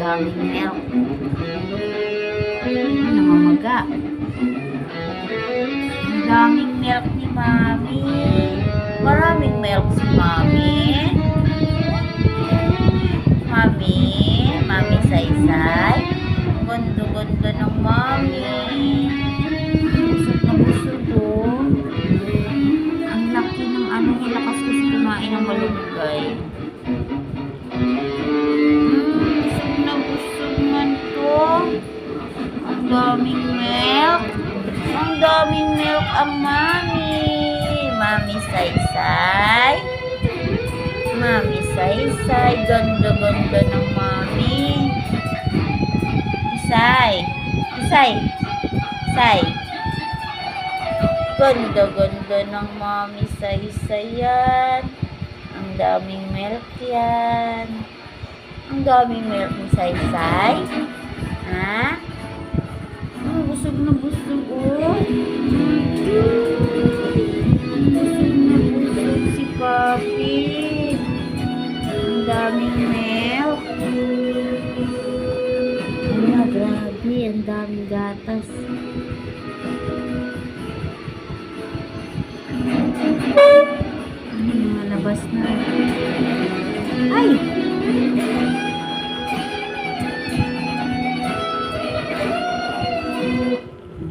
Daming milk. Namamaga. Ang daming milk ni Mami. Maraming milk si Mami. Mami Saysay. Gondo-gondo ng Mami. Busog na busog oh. Ang laki ng ano niya, lakas kasi kumain ng malunggay. Busog na busog man to. Ang daming milk. Ang daming milk ang Mami. Mami Saysay. Mami Saysay. Gondo-gondo ng Mami. Say. Gondo-gondo ng Mami Saysay yan. Ang daming milk yan. Ang daming milk ni Saysay. Ha? Busog na busog oh. Busog na busog si Papi. Ang daming milk. Grabe, ang daming gatas. Malabas na. Ay!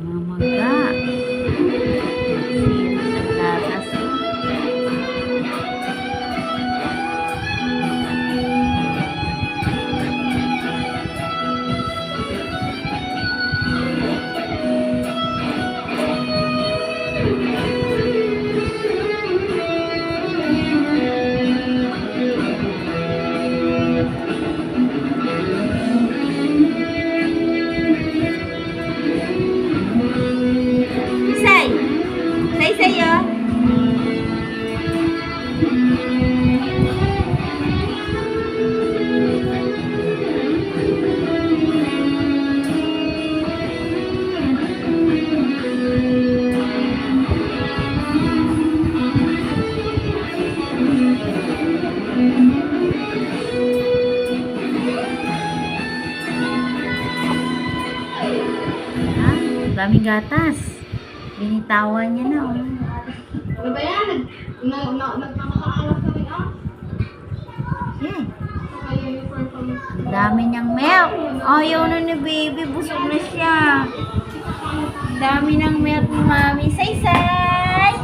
Mamaga. Ang gatas. Say sa'yo. Daming gatas. Binitawan niya na oh. Ano ba yan? Nagmamakaalam kami ah. Yeah. Ang dami niyang milk. Ayaw na ni baby. Busog na siya. Ang dami ng milk ni Mami Saysay.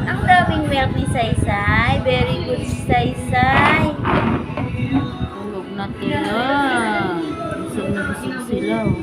Ang daming milk ni Saysay. Very good si Saysay. Tulog na tulog. Busog na busog sila oh.